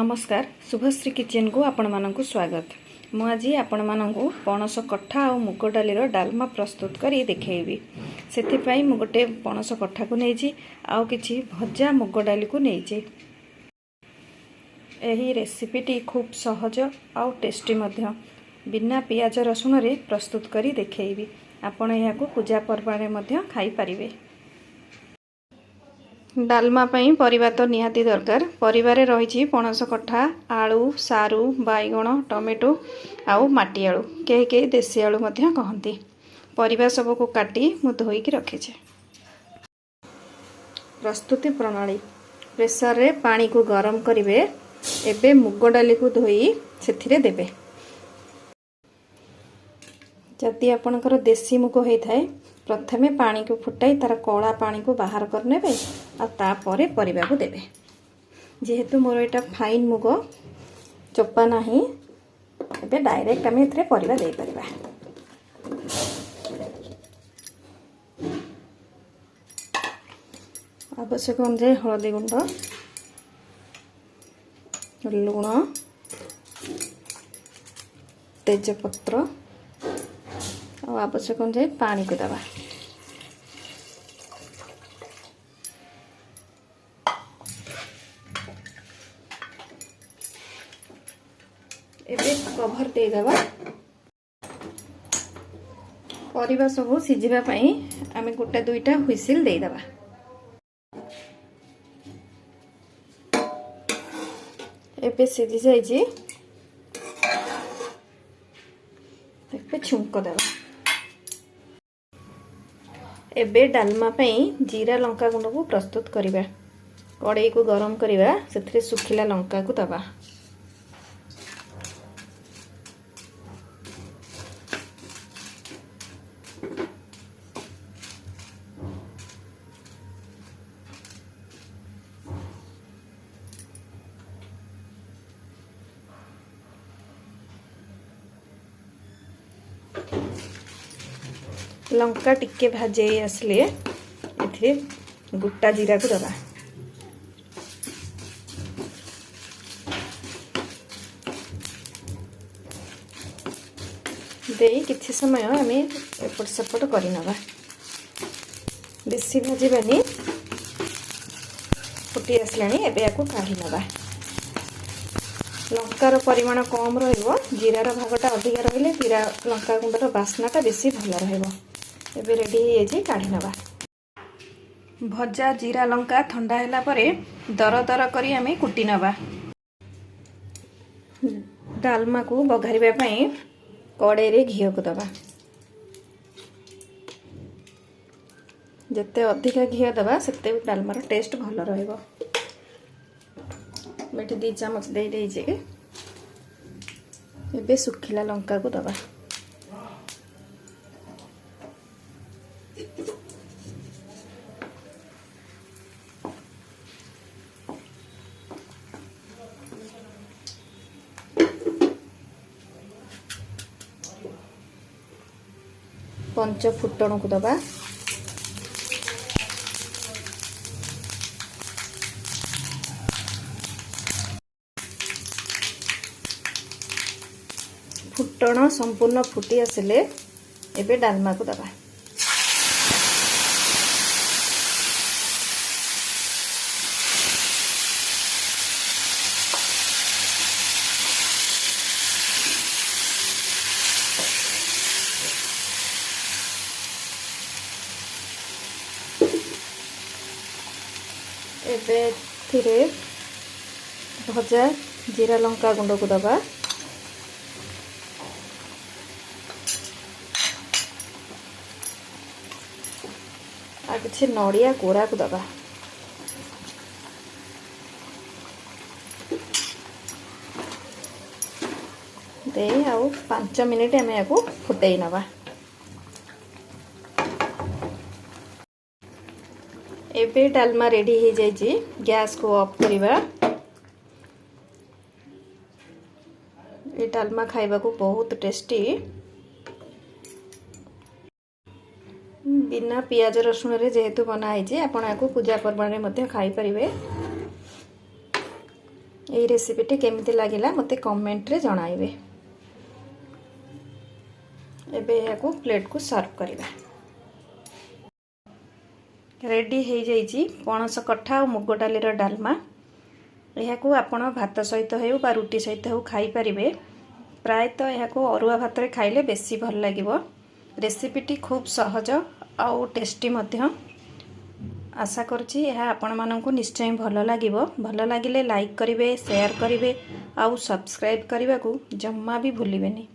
नमस्कार शुभश्री किचन को आपण मानकु स्वागत। मु आज आपण मानकु पणस कठा और मुग डाली डालमा प्रस्तुत करी देखैबी। सेथिपाई मु गोटे पणस कठा को नैछि आउ किछि भजा मुग डाली को नैछि। एही रेसिपीटी खूब सहज आउ टेस्टी मध्य बिना पियाज रसुण रे प्रस्तुत करी देखैबी। आपण याकू पूजा पर्व रे मध्य खाई परिबे। डालमा पई परिबा तो निहाती दरकार। परिबारे रही पणस कठा, आलू, सारू, बैगण, टमेटो आउ माटी आलू, कई कई देसी आलू मध्य कहती। परिबा सब को काटी मु धोईकी रखिछे। प्रस्तुति प्रणाली प्रेसर रे पानी को गरम करिवे। एबे मुग डाली को धोई सेथिरे देबे। जदि आपनकर देसी मुग होई थाए प्रथमे पानी को फुटाई तार कला पानी को बाहर करने आ तापरे परिबा को देबे। जेहेतु मोर एटा फाइन मुग चोपा नाही एबे डायरेक्ट आमे एथरे परिबा देई परिबा। आवश्यक अनुसार हळदी गुंड, लुण, तेजपत्र और आवश्यक अनुसार पानी को दबा। एबे कवर दे दबा। परिबा सब सिझिबा पई आमे गोटे दुईटा हुइसिल दे दबा। एबे सिझि जाइछि। एबे छुंक दबा। एबे डालमा पई जीरा लंका गुंड को प्रस्तुत करिबा। कड़ाई को गरम करिबा, सेथिरे सुखिला लंका को दबा। लंका टिके भाजे आसले एथिरे गोटा जीरा को दबा। देई किछि समय आमे एपट सेपट करि नबा। बेसी भाजिबानी। फुटी आसलानी एबे याकू काढी नबा। लंकार परिमाण कम रहिबो, जीरार भागटा अधिक रहिले जीरा लंका गुंडर बास्नाटा बेसी भल रहिबो। एबे रेडी हे जे काढी नबा। भजा जीरा लंका ठंडा हैला परे दर दर करी आमे कुटी नबा। डालमा को बघारिबा पई कड़ाई रे घी को दबा। जते अधिक घी दबा सेते डालमार टेस्ट भल रहिबो। बेटी 2 चम्मच दे दे जे। एबे सुखिला लंका को दबा। पंच फुटण को दबा। फुटण संपूर्ण फुटी आसिले एबे डालमा को दबा। एबे थिरे भजा जीरा लंका गुंड को दबा। आ किछि नड़िया कोरा को दबा। दे आउ 5 मिनिट आमे याकू फुटेई नबा। एबे डालमा रेडी हो जाइए। गैस को ऑफ करिबा। ये डालमा खाइबा को बहुत टेस्टी। बिना पियाज रसुण रे जेहेतु बना है, आपण आपको पूजा पर्व में खाई परिबे। এই ରେସିପିଟି କେମିତି ଲାଗିଲା ମୋତେ କମେଣ୍ଟରେ ଜଣାଇବେ। ଏବେ ଏହାକୁ ପ୍ଲେଟକୁ ସର୍ଭ କରିବା। ରେଡ଼ି ହେଇଯାଇଛି ପଣସ କଠା ଆଉ ମୁଗ ଡାଲିର ଡାଲମା। ଏହାକୁ ଆପଣ ଭାତ ସହିତ ହେଉ ବା ରୁଟି ସହିତ ହେଉ ଖାଇପାରିବେ। ପ୍ରାୟତଃ ଏହାକୁ ଅରୁଆ ଭାତରେ ଖାଇଲେ ବେଶୀ ଭଲ ଲାଗିବ। ରେସିପିଟି ଖୁବ୍ ସହଜ ଆଉ ଟେଷ୍ଟି ମଧ୍ୟ। आशा करुँची यह आपण मानक निश्चय भल लगिबो। भल लगिले लाइक करिवे, शेयर करिवे आउ सब्सक्राइब करने को जम्मा भी भूलिबेनी।